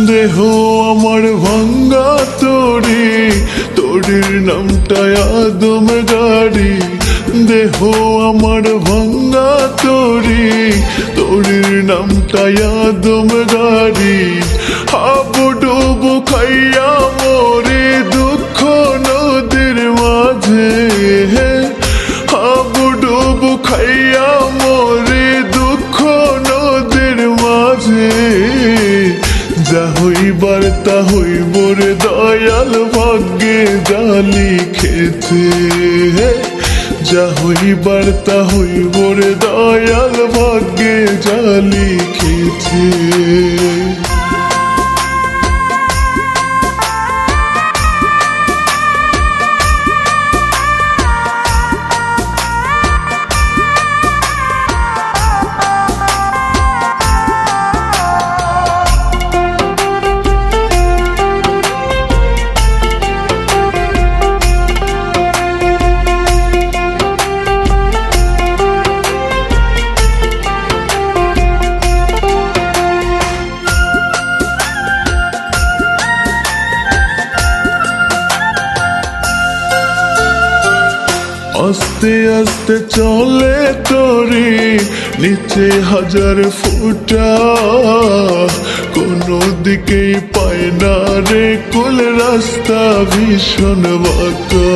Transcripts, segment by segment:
দেহ আমার ভাঙ্গা তরি, তরির নামটা আদম গাড়ি। দেহ আমার ভাঙ্গা তরি, তরির নামটা আদম গাড়ি। হাবুডুবু খাইয়া মরে দুঃখ নদীর মাঝে, হাবুডুবু খাইয়া মরে দুঃখ নদীর মাঝে। যা হইবার তা হইব রে দয়াল, ভাগ্যে যা লিখেছে। যা হইবার তা হইব রে দয়াল, ভাগ্যে যা লিখেছে। আস্তে আস্তে চলে তরি, নিচে হাজার ফুটা। কোনো দিকেই পায় না রে কুল, রাস্তা ভীষণ বাঁকা।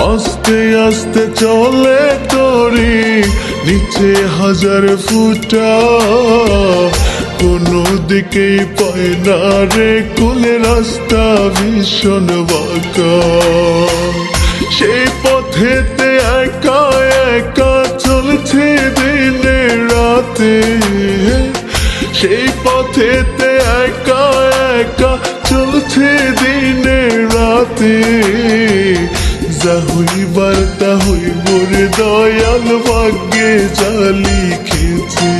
আস্তে আস্তে চলে তরি, নিচে হাজার ফুটা। কোনো দিকেই পায় না রে কুলে, রাস্তা ভীষণ বাঁকা। সেই পথেতে একা একা চলছে দিনে রাতে, সেই পথেতে একা একা চলছে দিনে রাতে। যা হইবার তা হইব রে দয়াল, ভাগ্যে যা লিখেছে।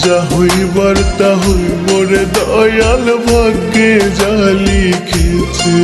যা হইবার তা হইব রে দয়াল, ভাগ্যে যা লিখেছে।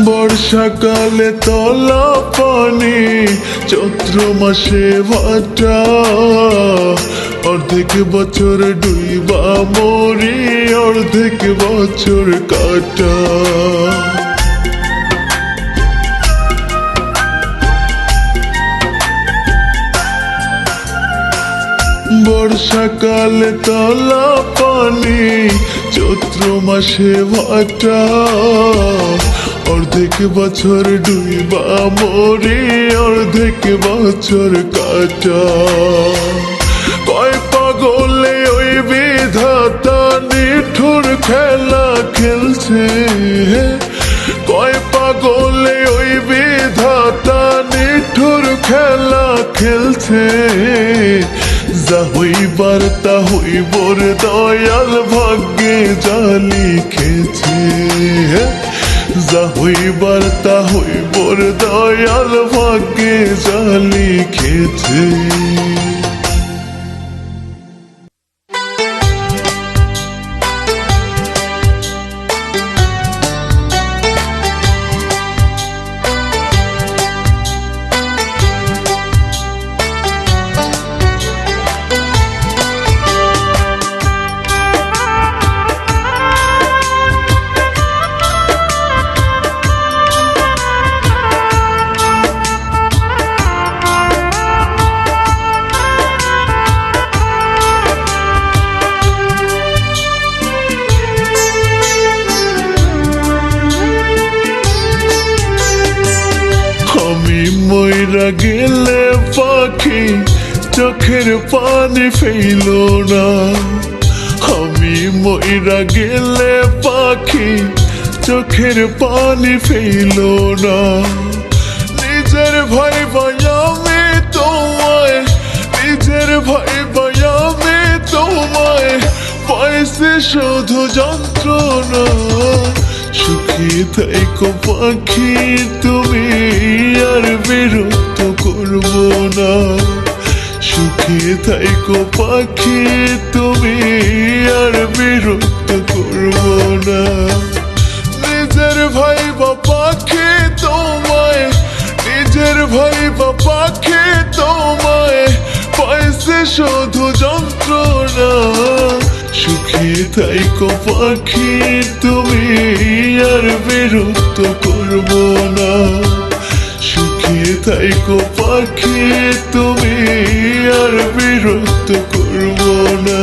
বর্ষাকালে তলা পানি, চৈত্র মাসে ভাটা। অর্ধেক বছর ডুইবা মরি, অর্ধেক বছর কাটা। বর্ষাকালে তলা পানি, চৈত্র মাসে ভাটা। অর্ধেক বছর ডুইবা মরি, অর্ধেক বছর কাটা। কয় পাগলে ওই বিধাতা নিঠুর খেলা খেলছে। কয় পাগলে ওই বিধাতা নিঠুর খেলা খেলছে। যা হইবার তা হইব রে দয়াল, ভাগ্যে যা লিখেছে। যা হইবার তা হইব রে দয়াল, ভাগ্যে যা লিখেছে। মইরা গেলে পাখি চোখের পানি ফেইল না। মইরা গেলে পাখি চোখের পানি ফেলো না। নিজের ভাই আমি তোমায়, নিজের ভাই আমি তোমায়, পাইছি শুধু যন্ত্রণা। সুখী থাইকো পাখি তুমি, আর বিরক্ত করবো না। সুখী থাইকো পাখি তুমি, আর বিরক্ত করবো না। নিজের ভাই পাখি তোমায়, নিজের ভাই পাখি তোমায়, পাইছে শুধু যন্ত্রণা। সুখী থাইকো পাখি তুমি, আর বিরক্ত করবো না। সুখী থাইকো পাখি তুমি, আর বিরক্ত করবো না।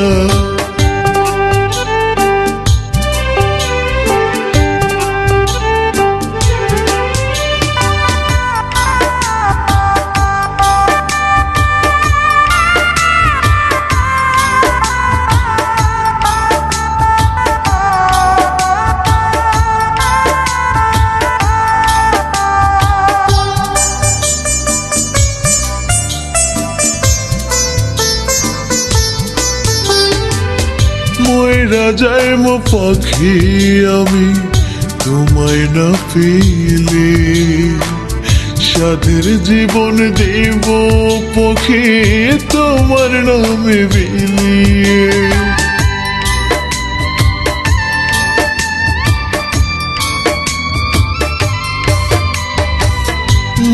মইরা যাইমো পাখি আমি তোমায় না পেলে, সাধের জীবন দেব পাখি তোমার নামে বিলিয়ে।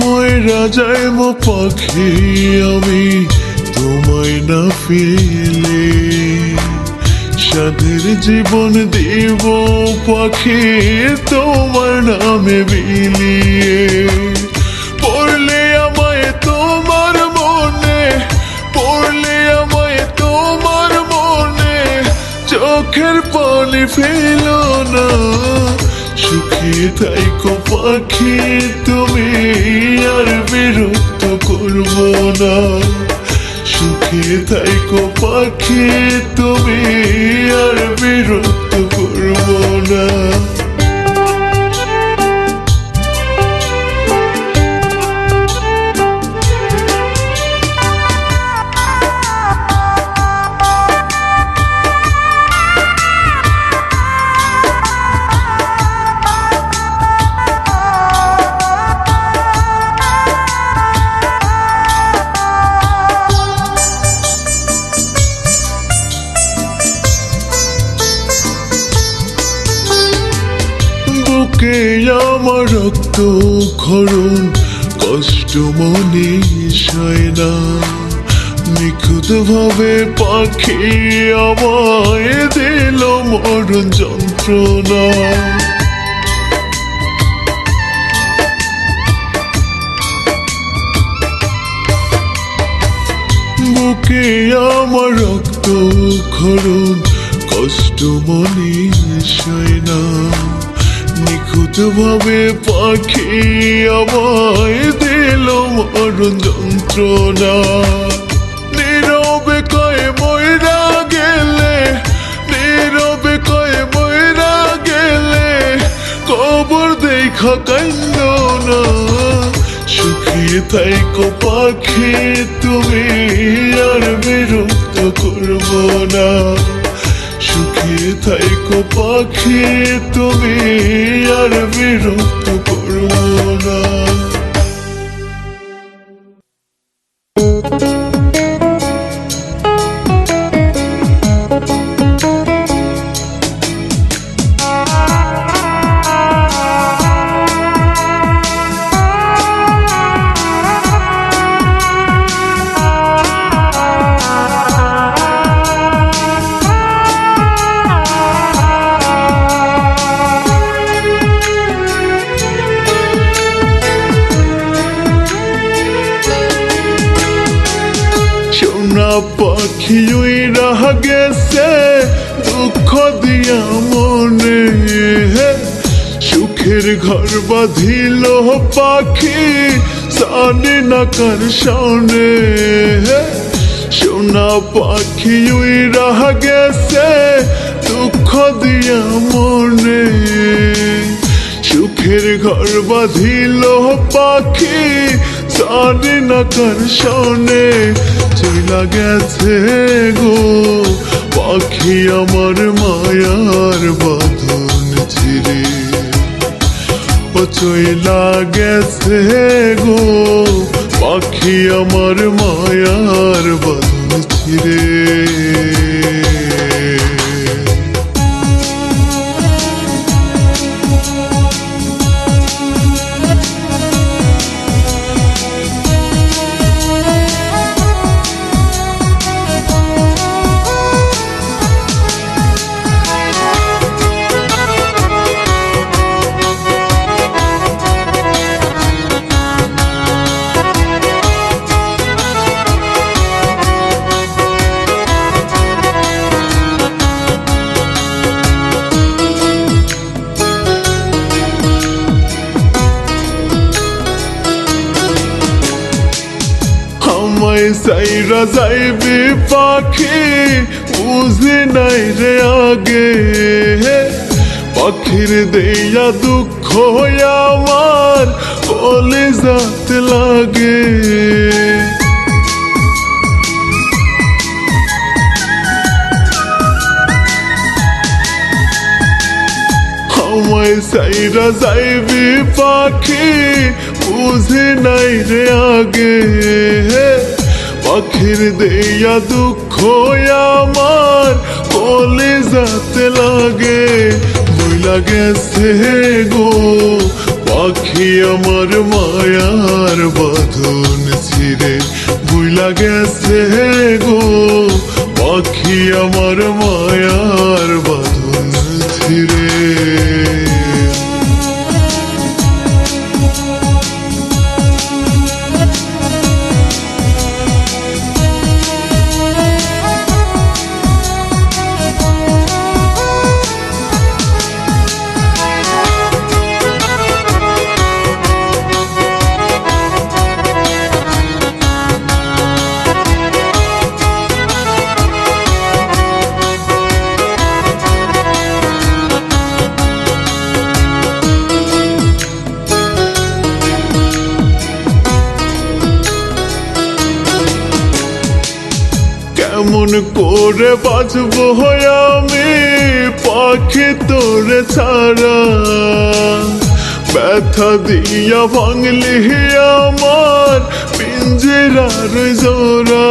মইরা যাইমো পাখি আমি তোমায় না পেলে, সাধের জীবন দেব পাখি তোমার নামে বিলিয়ে। পড়লে আমায় তোমার মনে, পড়লে আমায় তোমার মনে, চোখের পানি ফেলো না। সুখী থাইকো পাখি তুমি, আর বিরক্ত করবো না। সুখী থাইকো পাখি তুমি, আর বিরক্ত করবো না। বুকে আমার রক্ত ক্ষরণ, কষ্ট মনে সয় না। নিখুঁত ভাবে পাখি আমায় দিল মরণ যন্ত্রণা। বুকে আমার রক্ত ক্ষরণ, কষ্ট মনে সয় না। নিখুঁত ভাবে পাখি আমায় দিল মরণ যন্ত্রণা। নীরবে কয়ে মইরা গেলে, নীরবে কয়ে মইরা গেলে, কবর দেখা কান্দো না। সুখী থাইকো পাখি তুমি, আর বিরক্ত করবো না। সুখী থাইকো পাখি তুমি, আর বিরক্ত করবো না। পাখি উইরা গেছে দুঃখ দিয়া মনে, সুখের ঘর বাঁধিল পাখি জানি না কার সনে। সোনা পাখি উইরা গেছে দুঃখ সুখের ঘর বাঁধিল পাখি জানে না কার শোনে চইলা গেছে গো পাখি আমার মায়ার বাঁধন ছিঁড়ে ও চইলা গেছে গো পাখি আমার মায়ার বাঁধন ছিঁড়ে আমায় সাইরা যাইবি পাখি বুঝি নাই রে আগে পাখির দেয়া দুঃখ আমার কলিজাত লাগে আমায় সাইরা যাইবি পাখি বুঝি নাই রে আগে পাখির দেয়া দুঃখ আমার কলিজাতে লাগে বইলা গেছে গো পাখি আমার মায়ার বাঁধন ছিঁড়ে বইলা গেছে গো পাখি আমার মায়ার বাঁধন ছিঁড়ে কেমন করে বাঁচবো আমি পাখি তোরে ছাড়া ব্যথা দিয়া ভাঙলি আমার পিঞ্জরার জোড়া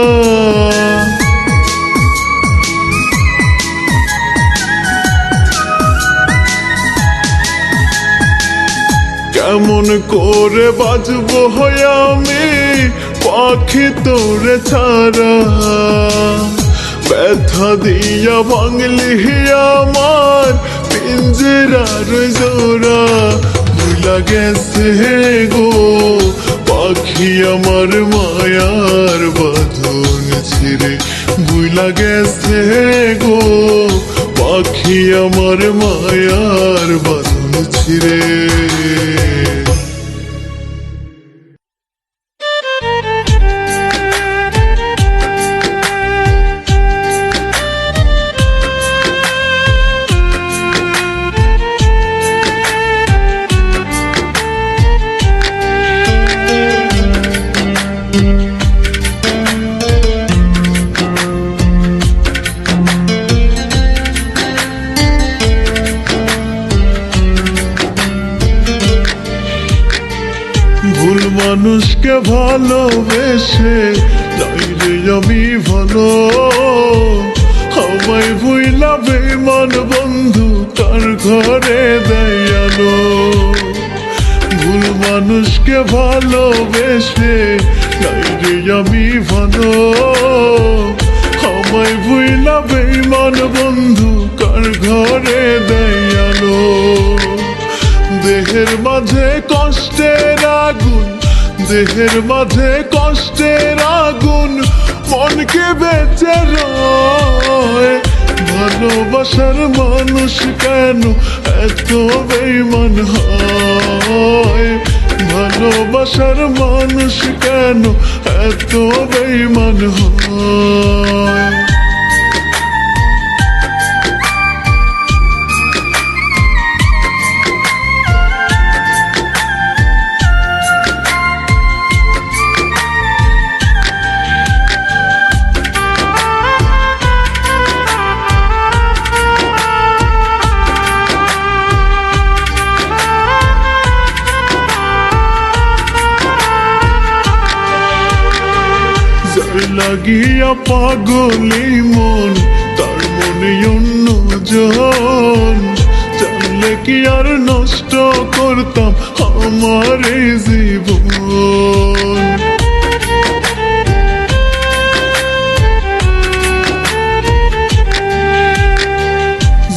কেমন করে বাঁচবো আমি পাখি তোরে ছাড়া ব্যথা দিয়া ভাঙলি আমার পিঞ্জরার জোড়া ভুলা গেছে গো পাখি আমার মায়ার বাঁধন ছিঁড়ে ভুলা গেছে গো পাখি আমার মায়ার বাঁধন ছিঁড়ে ভুল মানুষকে ভালোবেসে তাই রে আমি ভালো আমায় ভুইলা বেমান বন্ধু কার ঘরে দয়ালো ভুল মানুষকে ভালোবেসে তাই রে আমি ভালো আমায় ভুইলা বেমান বন্ধু কার ঘরে দয়ালো দেহের মাঝে কষ্টের আগুন দেহের মাঝে কষ্টের আগুন মনকে বেঁচে রয় ভালোবাসার মানুষ কেন এত বেঈমান হয় ভালোবাসার মানুষ কেন এত বেঈমান হয় লাগিয়া পাগলি মন তার মনে অন্যজন, জানলে কি আর নষ্ট করতাম আমার এই জীবন।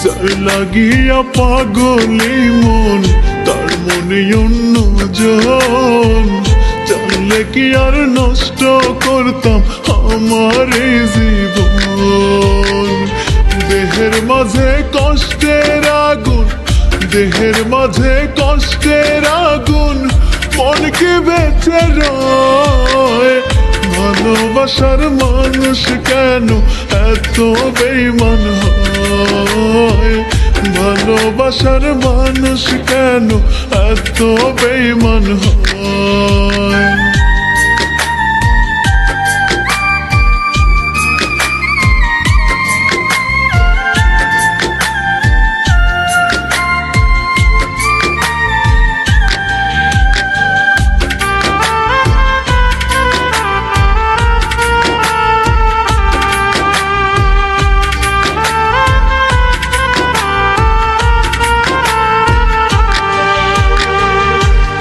যার লাগিয়া পাগলি মন তার মনে অন্যজন, জানলে কি আর নষ্ট করতাম আমার এই জীবন। দেহের মাঝে কষ্টের আগুন, দেহের মাঝে কষ্টের আগুন, মনকে বেঁচে রয়। ভালোবাসার মানুষ কেন এত বেঈমান হয়, ভালোবাসার মানুষ কেন এত বেঈমান হয়।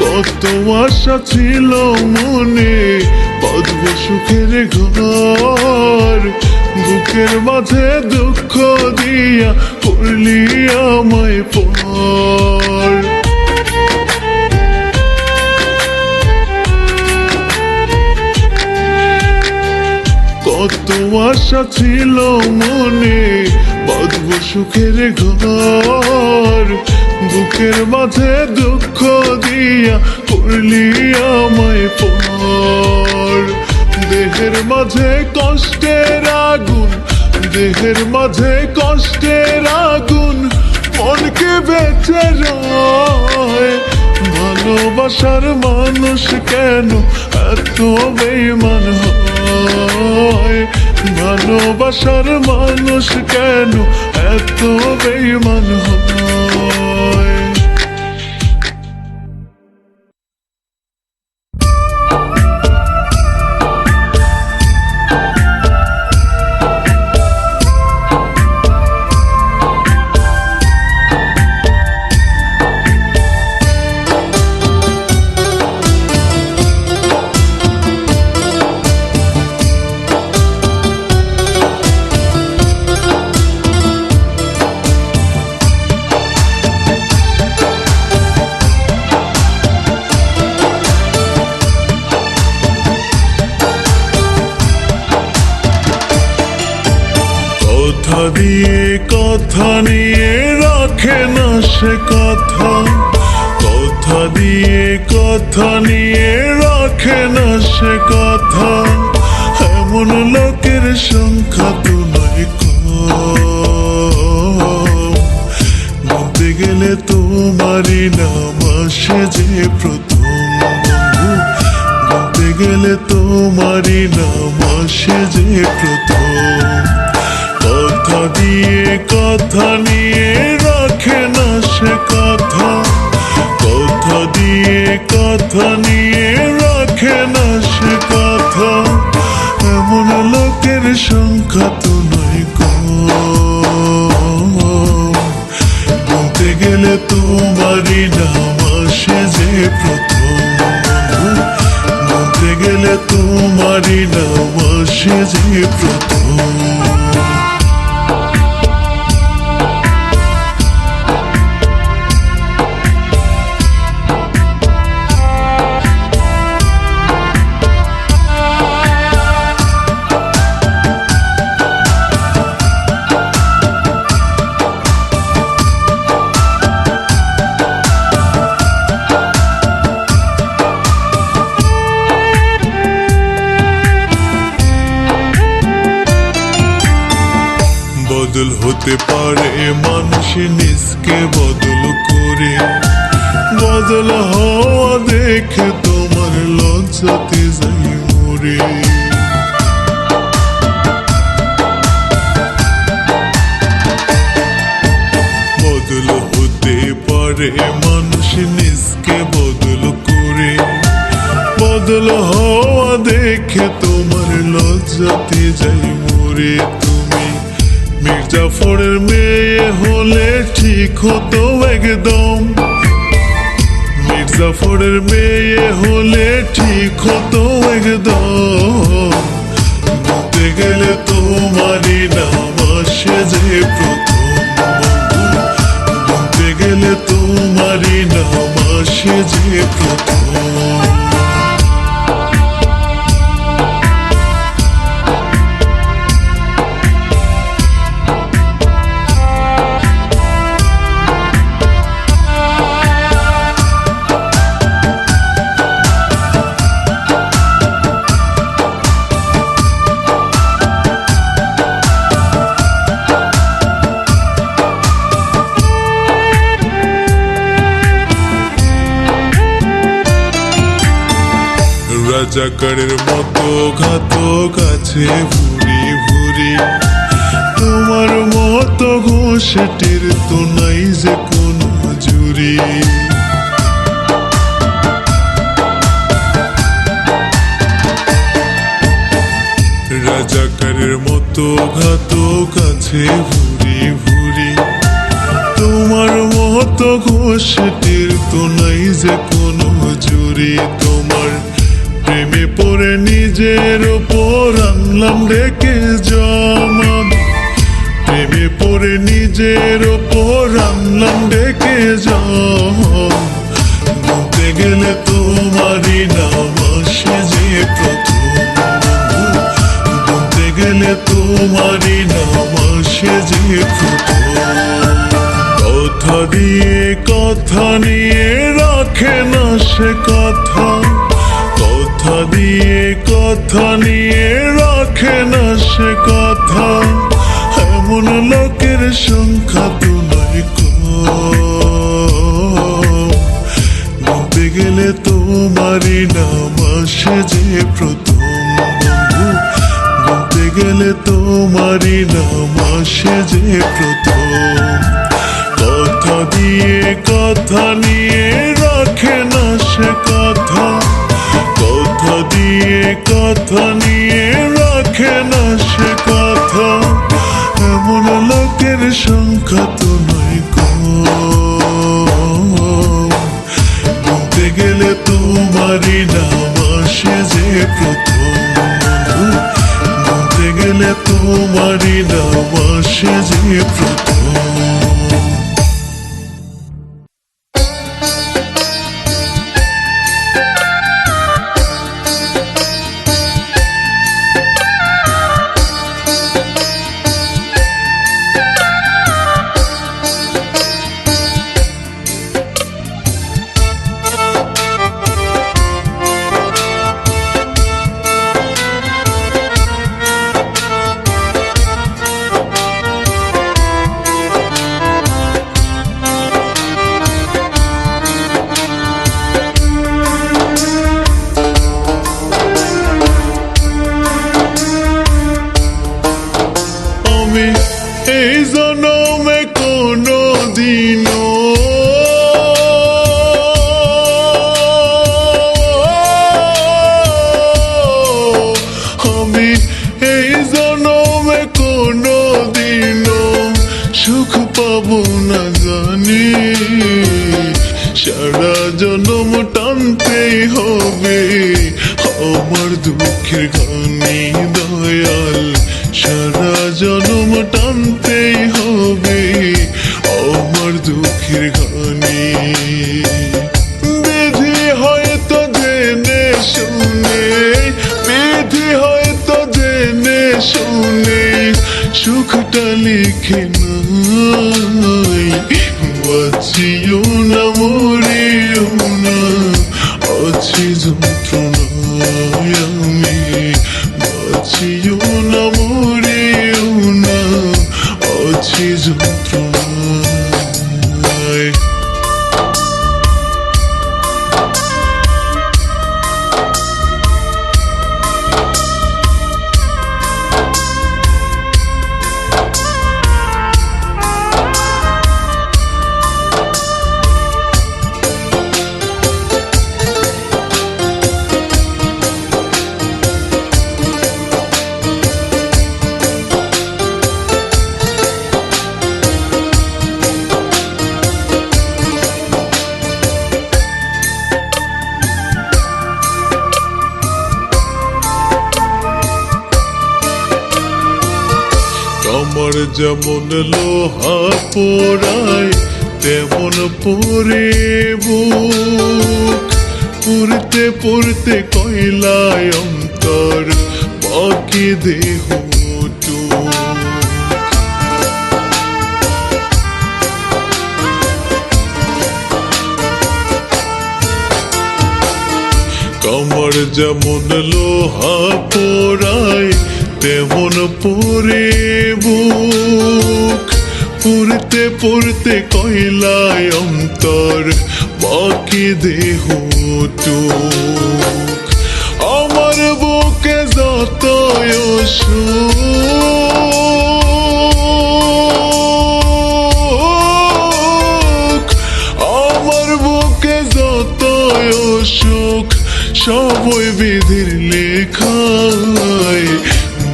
কত আশা ছিল মনে বাঁধব সুখের ঘর, বুকের মাঝে দুঃখ দিয়া করলি আমায় পর। কত আশা ছিল মনে বাঁধব সুখের ঘর, বুকের মাঝে দুঃখ দিয়া করলি আমায় পর। দেহের মাঝে কষ্টের আগুন, দেহের মাঝে কষ্টের আগুন, মনকে বেঁচে রয়। ভালোবাসার মানুষ কেন এত বেঈমান হয়, ভালোবাসার মানুষ কেন এত বেঈমান হয়। কথা দিয়ে কথা নিয়ে রাখে না সে কথা, কথা দিয়ে কথা নিয়ে রাখে না সে কথা। এমন লোকের সংখ্যা তো নয় কম, বলতে গেলে তোমারই নাম আসে যে প্রথম বন্ধু, বলতে গেলে তোমারই নাম আসে যে প্রথম। কথা দিয়ে কথা নিয়ে রাখে না সে কথা, কথা দিয়ে কথা নিয়ে রাখে না সে কথা। এমন লোকের সংখ্যা তো নয় কম, বলতে গেলে তোমারই নাম আসে যে প্রথম বন্ধু, বলতে গেলে তোমারই নাম আসে যে প্রথম। বদল হতে পারে মানুষ নিজকে বদল করে, বদল হওয়া দেখে তোমার লজ্জাতে যাই মরে। বদল হতে পারে মানুষ নিজকে বদল করে, বদল হওয়া দেখে তোমার লজ্জা লজ্জাতে যাই মরে। তুমি মির্জাফরের মেয়ে হলে ঠিক হতো একদম, মির্জাফরের মেয়ে হলে ঠিক হতো একদম। বলতে গেলে তোমারই নাম আসে যে প্রথম বন্ধু, বলতে গেলে তোমারই নাম আসে যে প্রথম। রাজাকারের মতো ঘাতক আছে ভুরি ভুরি, তোমার মতো ঘোষেটের তো নাই যে কোনো জুরি। রাজাকারের মতো ঘাতক আছে ভুরি ভুরি, তোমার মতো ঘোষেটের তো নাই যে কোনো জুরি। তোমার প্রেমে পড়ে নিজের ওপর আনলাম ডেকে জমা, প্রেমে পড়ে নিজের ওপর আনলাম ডেকে জমা। বলতে গেলে তোমারই নাম আসে যে প্রথম বন্ধু, বলতে গেলে তোমারই নাম আসে যে প্রথম। কথা দিয়ে কথা নিয়ে রাখে না সে কথা, কথা দিয়ে কথা নিয়ে রাখে না সে কথা। এমন লোকের সংখ্যা তো নয় কম, বলতে গেলে তোমারই নাম আসে যে প্রথম বন্ধু, বলতে গেলে তোমারই নাম আসে যে প্রথম। কথা দিয়ে কথা নিয়ে রাখে না সে কথা, কথা দিয়ে কথা নিয়ে রাখে না সে কথা। এমন লোকের সংখ্যা তো নয় কম, বলতে গেলে তোমারই নাম আসে যে প্রথম বন্ধু, বলতে গেলে তোমারই নাম আসে যে প্রথম। এই জনমে কোনো দিনও আমি এই জনমে কোনো দিনও সুখ পাবো না জানি, সারা জনম টানতেই হবে আমার দুঃখের ঘানি দয়াল, সারা জনম টানতেই হবে আমার দুঃখের ঘানি। বিধি হয়তো জেনে শুনে, বিধি হয়তো জেনে শুনে সুখটা লিখে নাই। বাঁচিও না মরিও না আছি যন্ত্রণায় আমি, বাঁচিও না মরিও না আছি যন্ত্রণায়। যেমন লোহা পোড়ায় তেমন পরে বুক, পুরতে পুরতে কয়লায় অন্তর বাকি দেহ কামর যেমন লোহা পোড়ায় তেমন পরে বুক, পুরতে পুরতে কয়লায় অন্তর বাকি দেহ টুক। আমার বুকে যত অসুখ, আমার বুকে যত অসুখ সবই বিধির লেখায়।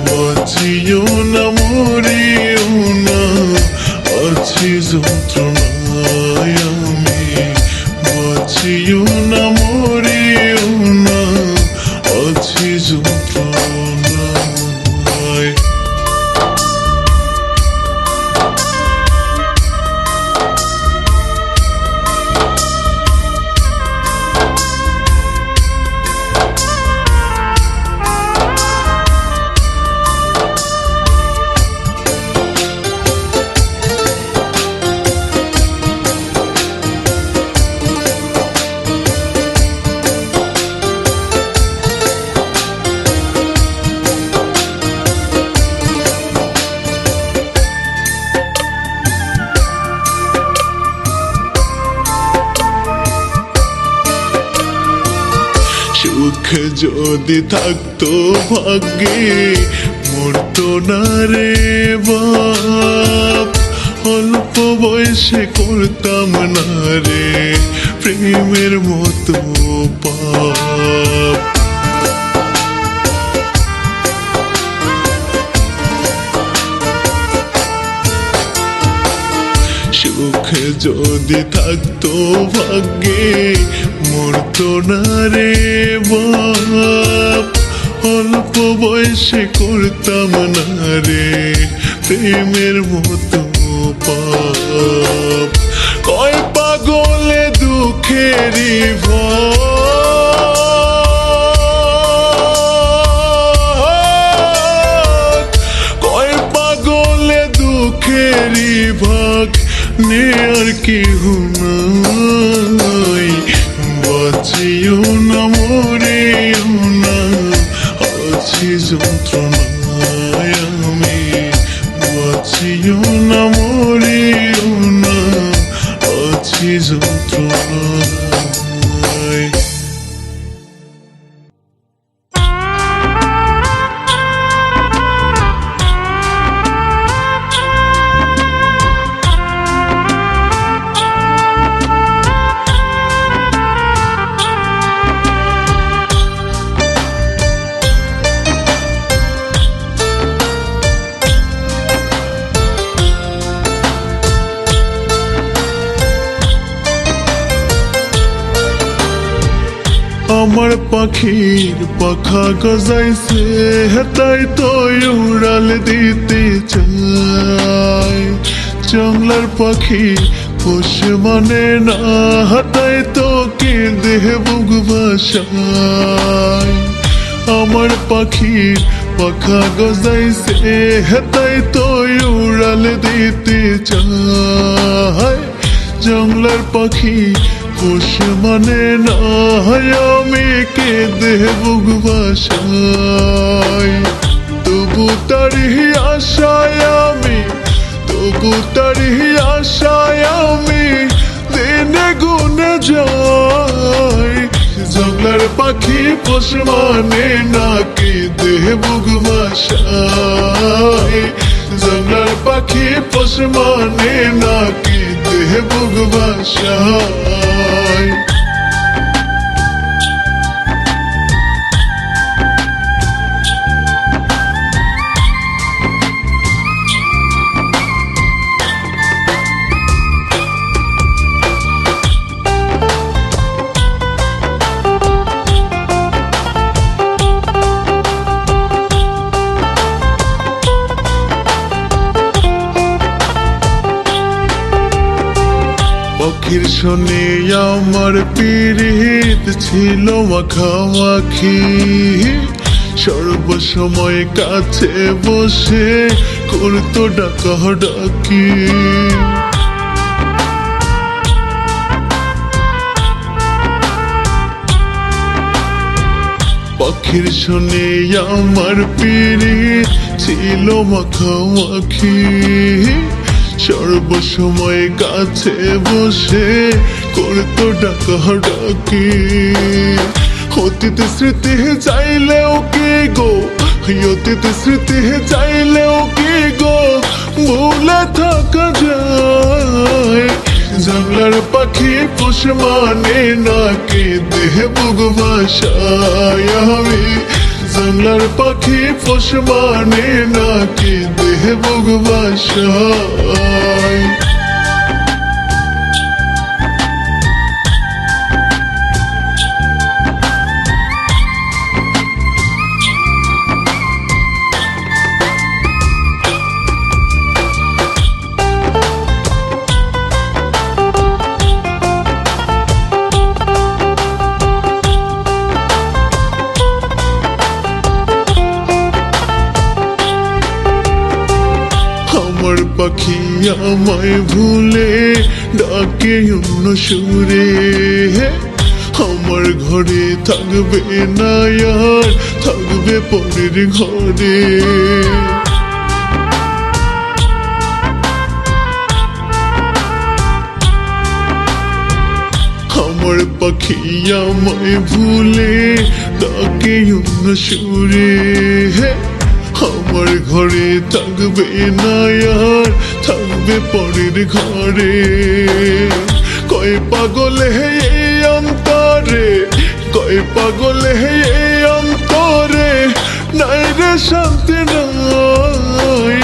বাঁচিও না মরিও না আছি যন্ত্রণায় আমি, বাঁচিও না মরিও না আছি যন্ত্রণায়। সুখ যদি থাকতো ভাগ্যে মরতো না রে বাপ, অল্প বয়সে করতাম না রে প্রেমের মতো পাপ। সুখ যদি থাকতো ভাগ্যে মরতো না রে বাপ, অল্প বয়সে করতাম না রে প্রেমের মতো পাপ। কয় পাগলে দুঃখেরই ভাগ, কয় পাগলে দুঃখেরই ভাগ নেয়ার কেহ নাই। বাঁচিও না মরিও না আছি যন্ত্রণায় আমি, বাঁচিও না মরিও না আছি যন্ত্রণায়। আমার পাখির পাখা গজাইছে তাই তো উড়াল দিতে চাই। জংলার পাখি পোষ মানে না তাই তো কেঁদে বুক ভাসায়। আমার পাখির পাখা গজাইছে তাই তো উড়াল দিতে চাই। জংলার পাখি পোষ মানে না আমি কেঁদে বুক ভাসাই। তবু তারি আশায় আমি, তবু তারি আশায় আমি দিনে গুনে যাই। জংলার পাখি পোষ মানে না কেঁদে বুক ভাসাই। জংলার পাখি পোষ মানে না কেঁদে বুক ভাসাই। পক্ষীর শোনে আমার পীড়িত ছিল মাখামাখি, সর্বসময় কাছে বসে করতো ডাকাডাকি। পক্ষীর শোনে আমার পীড়িত ছিল মাখামাখি, সর্বসময় কাছে বসে করতো ডাকাডাকি। অতীত স্মৃতি চাইলেও কি গো, অতীত স্মৃতি চাইলেও কি গো ভুলে থাকা যায়। জঙ্গলার পাখি পোষ মানে নাকি দেহ বুক ভাষায় আমি, জঙ্গলার পাখি পোষ মানে নাকি দেহ বুক ভাষায়। আমার পাখি আমায় ভুলে ডাকে অন্য সুরে, আমার ঘরে থাকবে না আর থাকবে পরের ঘরে। আমার পাখি আমায় ভুলে ডাকে অন্য সুরে, আমার ঘরে থাকবে না আর থাকবে পরের ঘরে। কয় পাগল হে এই অন্তরে, কয় পাগল হে এই অন্তরে, নাই রে শান্তি নাই।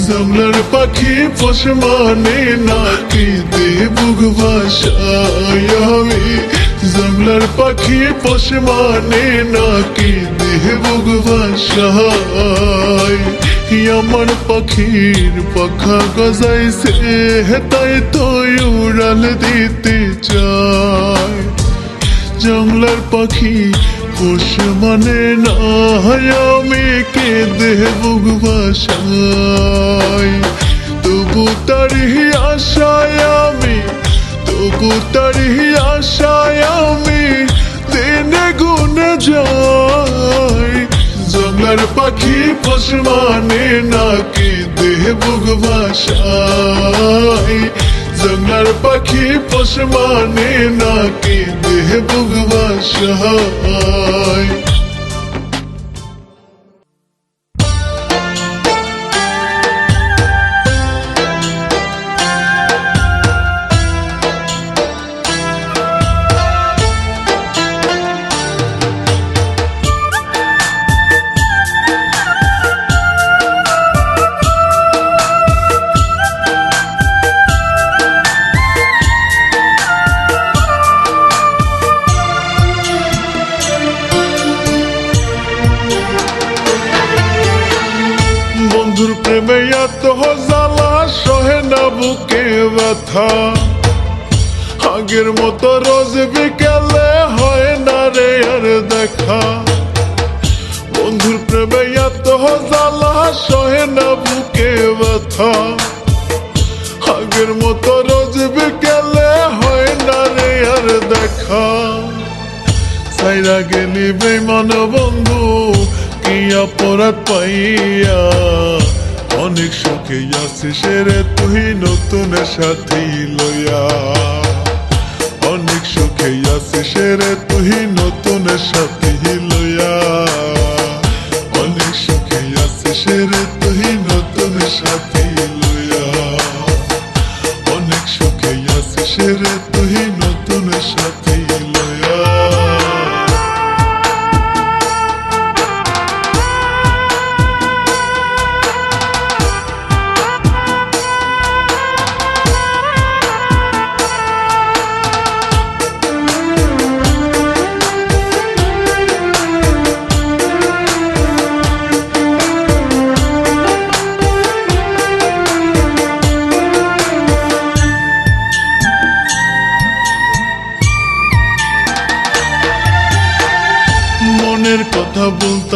জঙ্গলার পাখি পোষ মানে নাকি দেহ বুক ভাষায় আমি, জঙ্গলার পাখি পোষ মানে নাকি দেহ বুক ভাষায়। আমার পাখির পাখা গজাইছে তাই তো উড়াল দিতে চায়। জঙ্গলার পাখি পোষ মানে না আমি কে দেহ বুক ভাষায়। তবু তারি আশায় আমি, তবু তারি আশায় আমি দিনে গুনে যাই। জঙ্গলার পাখি পোষ মানে নাকি দেহ বুক ভাষায়, জঙ্গলার পাখি পোষ মানে নাকি দেহ বুক ভাষায়। বন্ধুর প্রেমে এত জ্বালা সহে না বুকে ব্যথা, আগের মতো রোজ বিকেলে হয় না রে আর দেখা। বন্ধুর প্রেমে এত জ্বালা সহে না বুকে ব্যথা, আগের মতো রোজ বিকেলে হয় না রে আর দেখা। সাইরা গেলি বেঈমান বন্ধু কি অপরাধ পাইয়া, অনেক সুখে আছিস রে তুই নতুন সাথী লইয়া। অনেক সুখে আছিস রে তুই নতুন সাথী লইয়া, অনেক সুখে আছিস রে তুই নতুন সাথী লইয়া, অনেক সুখে আছিস রে তুই নতুন সাথী লইয়া।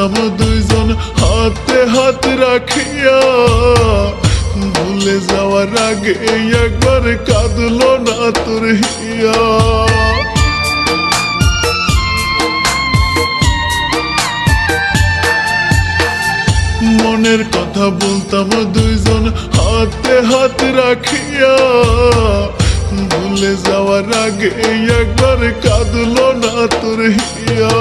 বলতাম দুইজন হাতে হাত রাখিয়া, ভুলে যাওয়ার আগে একবার কাঁদলো না তোর হিয়া। মনের কথা বলতাম দুইজন হাতে হাত রাখিয়া, ভুলে যাওয়ার আগে একবার কাঁদলো না তোর হিয়া।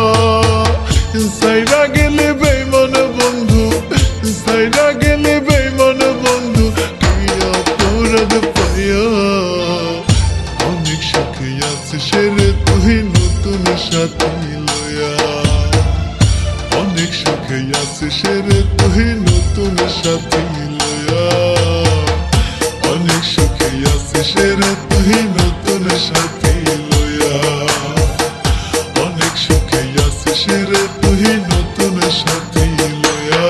সাইরা গেলে বেঈমান বন্ধু, সাইরা গেলে বেঈমান বন্ধু, কি অপরাধ পাইয়া। অনেক সুখে আছিস রে তুই নতুন সাথী লইয়া, অনেক সুখে আছিস রে তুই নতুন সাথী লইয়া, অনেক সুখে আছিস রে তুই নতুন সাথী লইয়া, অনেক সুখে আছিস রে তুই নতুন সাথী লইয়া।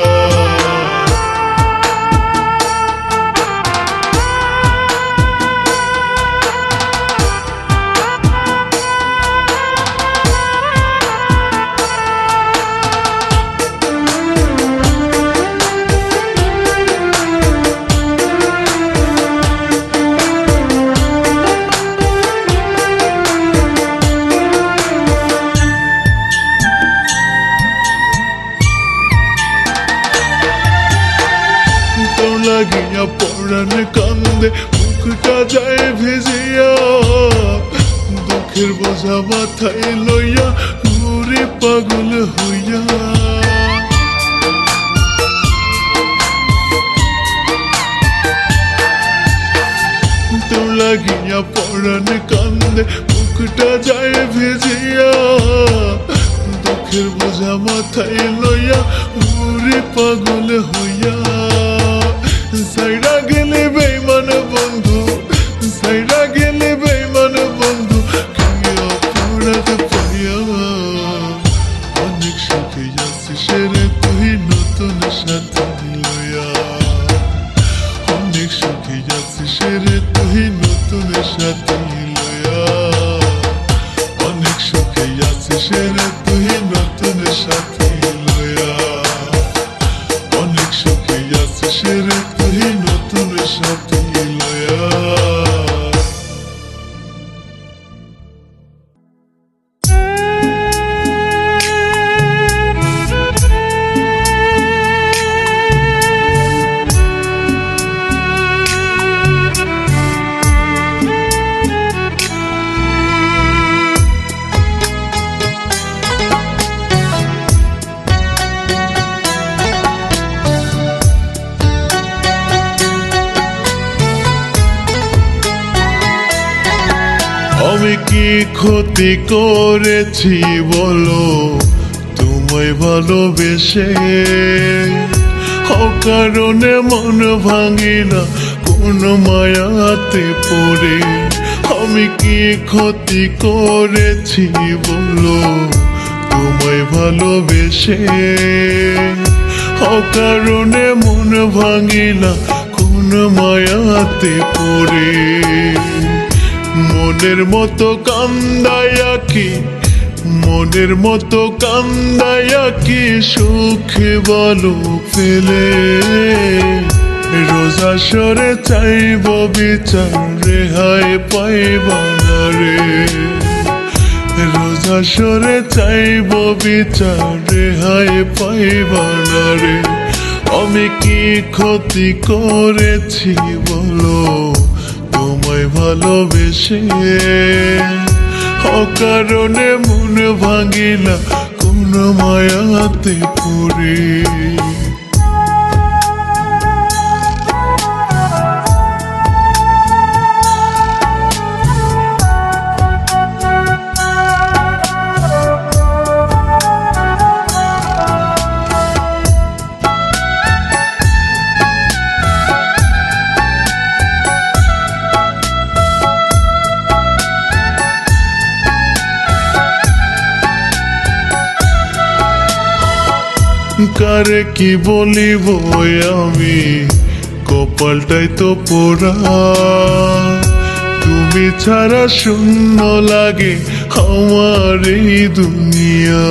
লাগিয়া পড়ান কান্দে মুখটা যায় ভিজিয়া, দুঃখের বোঝা মাথায় লইয়া ঘুরে পাগল হইয়া। তোর লাগিয়া পড়ান কান্দে মুখটা যায় ভিজিয়া, দুঃখের বোঝা মাথায় লইয়া ঘুরে পাগল হইয়া। সাইরা গেলে বেঈমান বন্ধু, সাইরা গেলে বেঈমান বন্ধু, কি অপরাধ পাইয়া। অনেক সুখে আছিস রে তুই নতুন সাথী লইয়া, অনেক সুখে আছিস রে তুই নতুন সাথী লইয়া, অনেক সুখে আছিস রে তুই নতুন সাথী লইয়া, অনেক সুখে আছিস রে তুই নতুন সাথী লইয়া। আমি কি ক্ষতি করেছি বলো তোমায় ভালোবেসে, অকারণে মন ভাঙিলা কোন মায়াতে পড়ে। আমি কি ক্ষতি করেছি বলো তোমায় ভালোবেসে, অকারণে মন ভাঙিলা কোন মায়াতে পড়ে। মনের মতো কান্দায়া কি, মনের মতো কান্দায়া কি সুখে বলো ফেলে। রোজা সরে চাইব বিচার রেহাই পাইবা না রে, রোজা সরে চাইব বিচার রেহাই পাইবা না রে। আমি কি ক্ষতি করেছি বলো তোমায় ভালোবেসে, অকারণে মন ভাঙিলা কোন মায়াতে পড়ে। কারে কি বলিব আমি, কপালটাই তো পোড়া। তুমি ছাড়া শূন্য লাগে আমার এই দুনিয়া।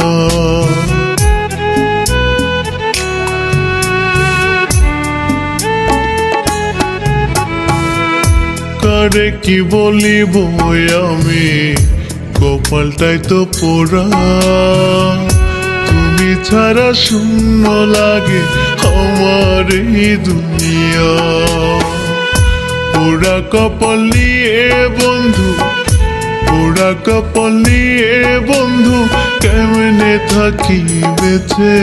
কারে কি বলিব আমি, কপালটাই তো পোড়া। তুমি ছাড়া শূন্য লাগে আমার এই দুনিয়া। পোড়া কপাল নিয়ে বন্ধু, পোড়া কপাল নিয়ে বন্ধু, কেমনে থাকি বেঁচে।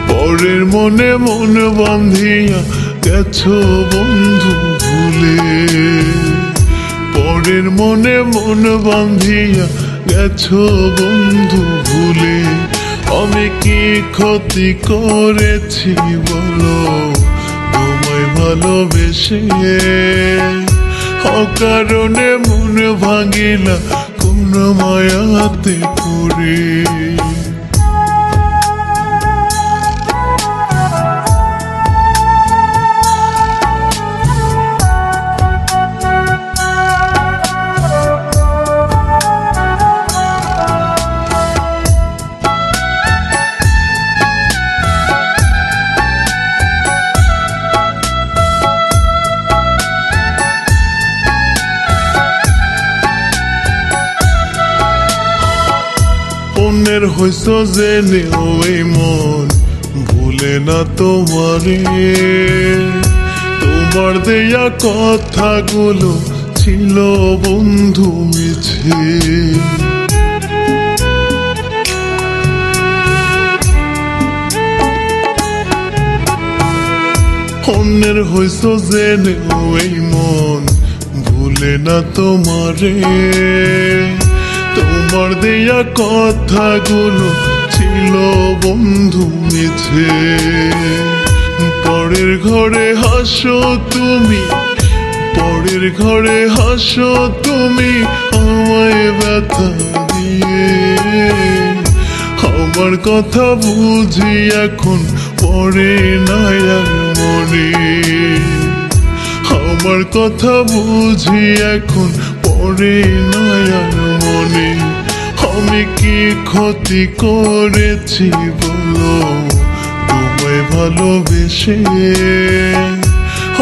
পরের মনে মন বাঁধিয়া গেছো বন্ধু ভুলে। পরের মনে মন বাঁধিয়া গেছো বন্ধু ভুলে। আমি কি ক্ষতি করেছি বলো তোমায় ভালোবেসে। অকারণে মন ভাঙিলা কোন মায়াতে পড়ে। অন্যের হইছ জেনে ওই মন ভুলে না তোমারে। তোমার দেয়া কথাগুলো ছিল বন্ধু মিছে। অন্যের হইছ জেনে ওই মন ভুলে না তোমারে। তোমার দেয়া কথাগুলো ছিল বন্ধু মিছে। পরের ঘরে হাসো তুমি, পরের ঘরে হাসো তুমি, আমায় ব্যথা দিয়ে। আমার কথা বুঝি এখন পড়ে না আর মনে। আমার কথা বুঝি এখন পড়ে না আর মনে। আমি কি ক্ষতি করেছি বলো তোমায় ভালোবেসে।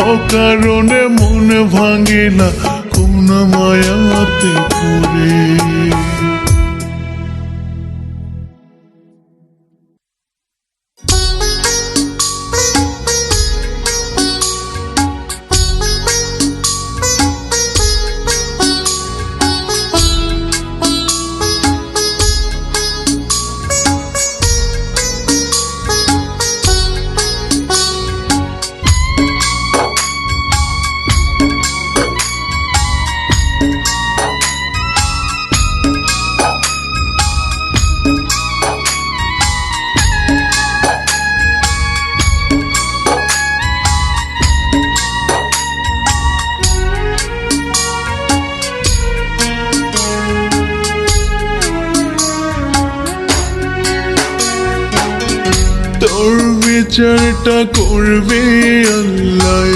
অকারণে মন ভাঙিলা কোন মায়াতে পড়ে। তোর বিচারটা করবে আল্লাহ,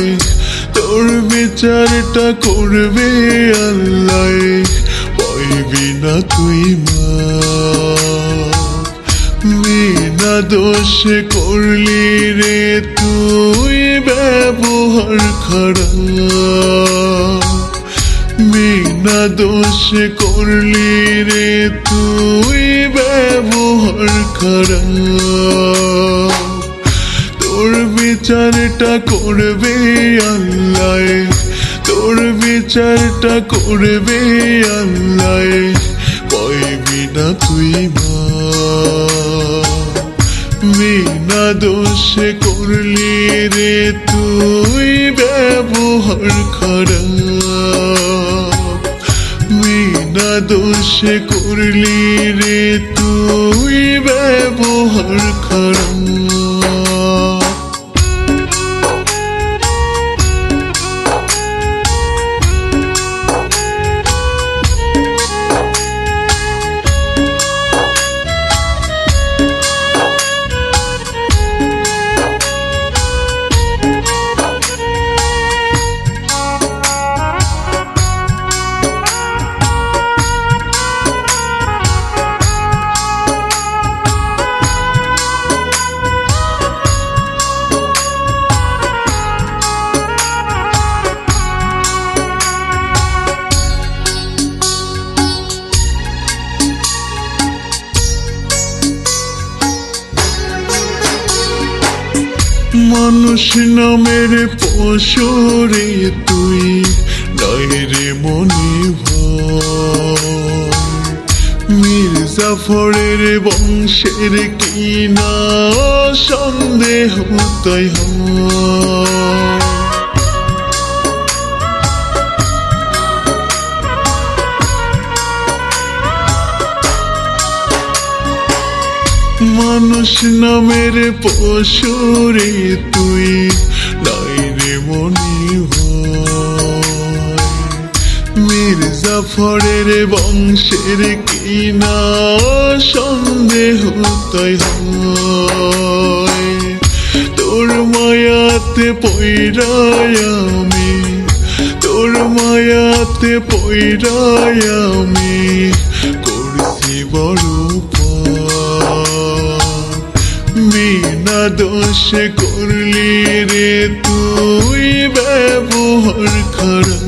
তোর বিচারটা করবে আল্লাহ। পাইবি না তুই বিনা দোষে করলি রে তুই ব্যবহার খারাপ। বিনা দোষে করলি রে তুই ব্যবহার খারাপ। তোর বিচারটা করবে আল্লাহ, তোর বিচারটা করবে আল্লাহ। পাইবি না তুই বিনা দোষে করলি রে তুই ব্যবহার খারাপ। বিনা দোষে করলি রে তুই ব্যবহার খারাপ। মানুষ নামের পশুরে তুই নাই রে মনে ভয় মীর জাফরের বংশের কিনা সন্দেহ তাই হয় মানুষ নামের পশুরে তুই নাই রে মনে ভয় মীর জাফরের বংশের কিনা সন্দেহ তাই হয় তোর মায়াতে পইড়ায় আমি তোর মায়াতে পইড়ায় আমি করছি বড় বিনা দোষে করলি রে তুই ব্যবহার খারাপ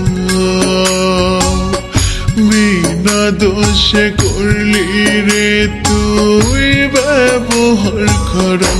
বিনা দোষে করলি রে তুই ব্যবহার খারাপ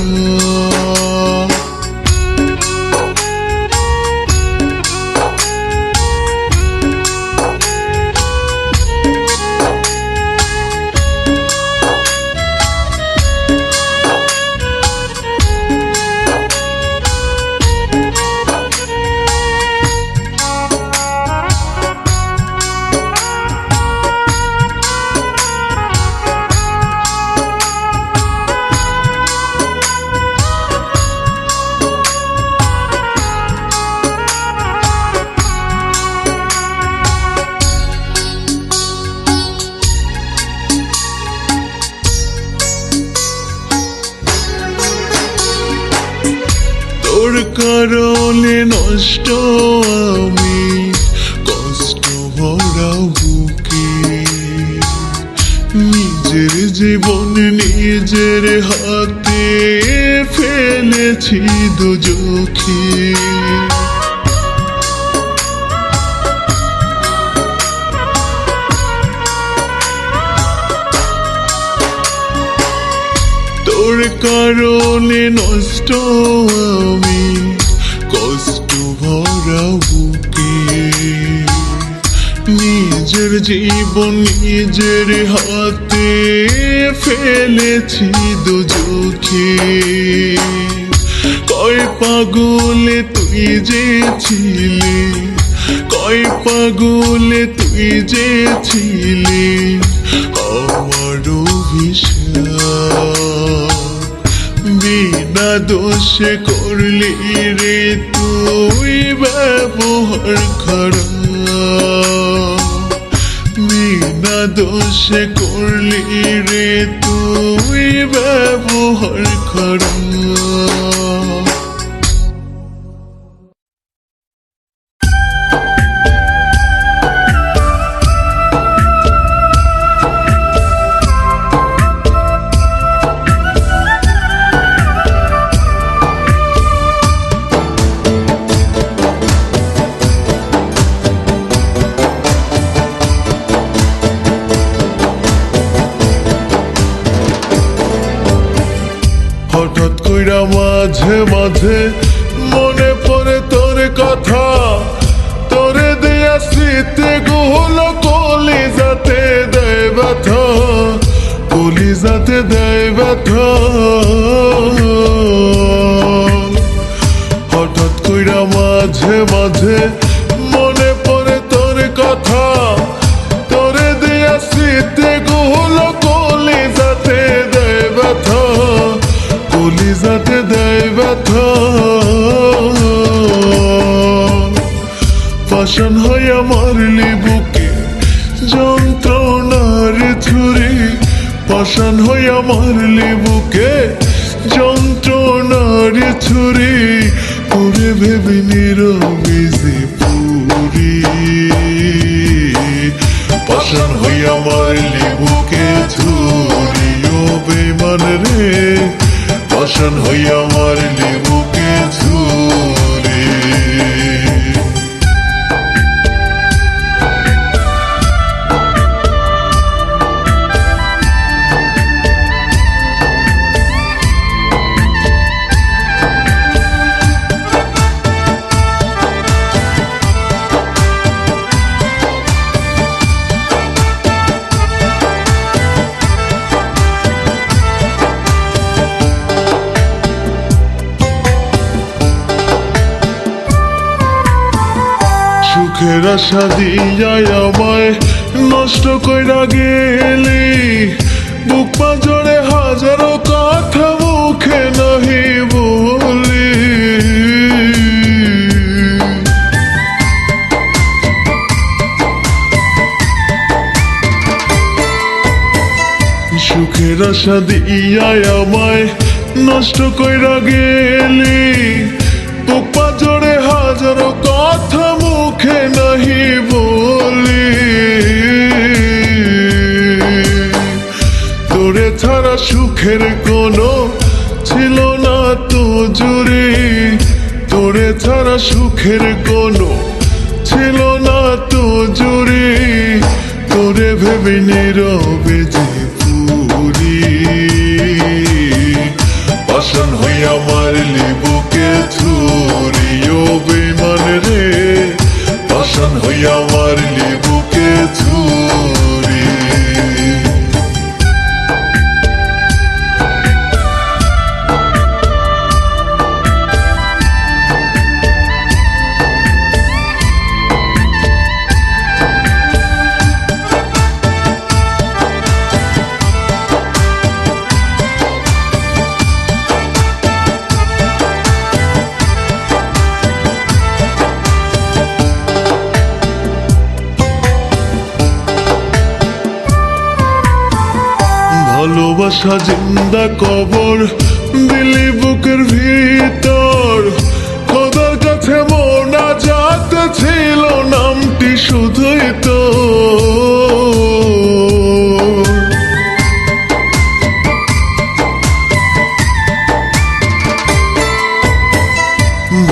তোর কারণে নষ্ট আমি কষ্ট ভরা বুকে নিজের জীবন নিজের হাতে ফেলেছি দোজখে তোর কারণে নষ্ট আমি কষ্ট ভরা বুকে নিজের জীবন নিজের হাতে ফেলেছি দোজখে কয় পাগলে তুই যে ছিলি কয় পাগলে তুই যে ছিলি আমার অভিশাপ বিনা দোষে করলি রে তুই ব্যবহার খারাপ বিনা দোষে করলি রে তুই ব্যবহার খারাপ হঠাৎ কইরা মাঝে মাঝে মনে পড়ে তোর কথা তোরে দেয়া স্মৃতি গুলো কলিজাতে দেয় ব্যথা কলিজাতে দেয় ব্যথা হঠাৎ কইরা মাঝে মাঝে মনে পড়ে তোর কথা তোরে দেয়া স্মৃতি গুলো কলিজাতে দেয় ব্যথা কলিজাতে দেয় ব্যথা পাষাণ হইয়া মারলি বুকে যন্ত্রণার ছুরি পাষাণ হইয়া মারলি বুকে যন্ত্রণার ছুরি তোরে ভেবে নীরবে পুরি পাষাণ হইয়া মারলি বুকে ছুরি ও বেমান রে পাষাণ হইয়া মারলি বুকে ছুরি সুখের আশা দিয়াই আমায় নষ্ট কইরা গেলি, বুক পাঁজরে হাজারো কথা মুখে নাহি বলি। সুখের আশা দিয়াই আমায় নষ্ট কইরা গেলি, বুক পাঁজরে হাজারো কথা মুখে নাহি বলি। তোরে ছাড়া সুখের কোনো ছিল না তো জুড়ি, তোরে ছাড়া সুখের কোনো ছিল না তো জুড়ি। তোরে ভেবে নীরবে যে পুরি, পাষাণ হইয়া মারলি বুকে ছুরি। ও বেঈমান রে, পাষাণ হইয়া মারলি বুকে ছুরি। ভালোবাসা জিন্দা কবর দিলি বুকের ভিতর, খোদার কাছে মোনাজাত ছিল নামটি শুধুই তো।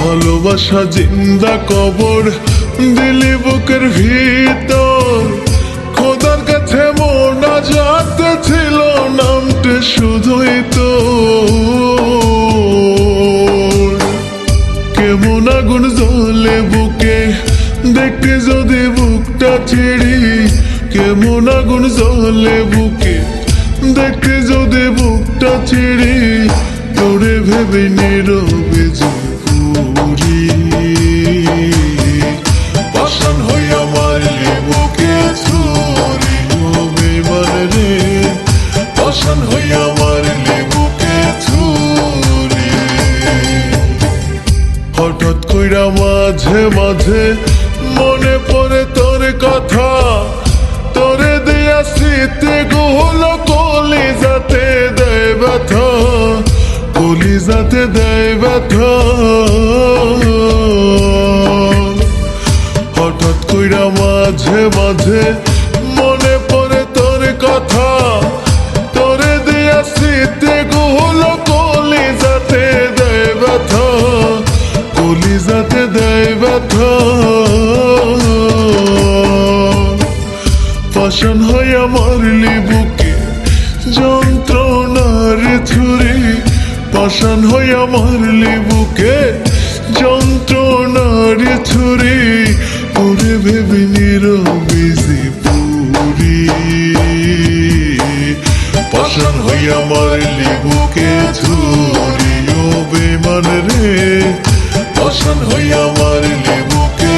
ভালোবাসা জিন্দা কবর দিলি বুকের ভিতর, খোদার কাছে মোনাজাত ছিল নামটা শুধুই তো। কেমন আগুন জ্বলে বুকে দেখতে যদি বুকটা ছিড়ি, কেমন আগুন জ্বলে বুকে দেখতে যদি বুকটা ছিড়ি। তোরে ভেবে নীরবে যে পুরি, পাষাণ হইয়া মারলি বুকে ছুরি। ও বেঈমান রে, পাষাণ হইয়া মারলি বুকে ছুরি। হঠাৎ কইরা মাঝে মাঝে মনে পড়ে তোর কথা, তোরে দিয়া স্মৃতি গুলো কলিজাতে দেয় ব্যথা, কলিজাতে দেয় ব্যথা। হঠাৎ কইরা মাঝে মাঝে মনে পড়ে তোর কথা, তোরে দিয়া স্মৃতি গুলো কলিজাতে দেয় ব্যথা, কলিজাতে দেয় ব্যথা। পাষাণ হইয়া মারলি বুকে যন্ত্রণার ছুরি, পাষাণ হইয়া মারলি বুকে যন্ত্রণার ছুরি। তোরে ভেবে নীরবে যে পুরি, পাষাণ হইয়া মারলি বুকে ছুরি। ও বেঈমান রে, পাষাণ হইয়া মারলি বুকে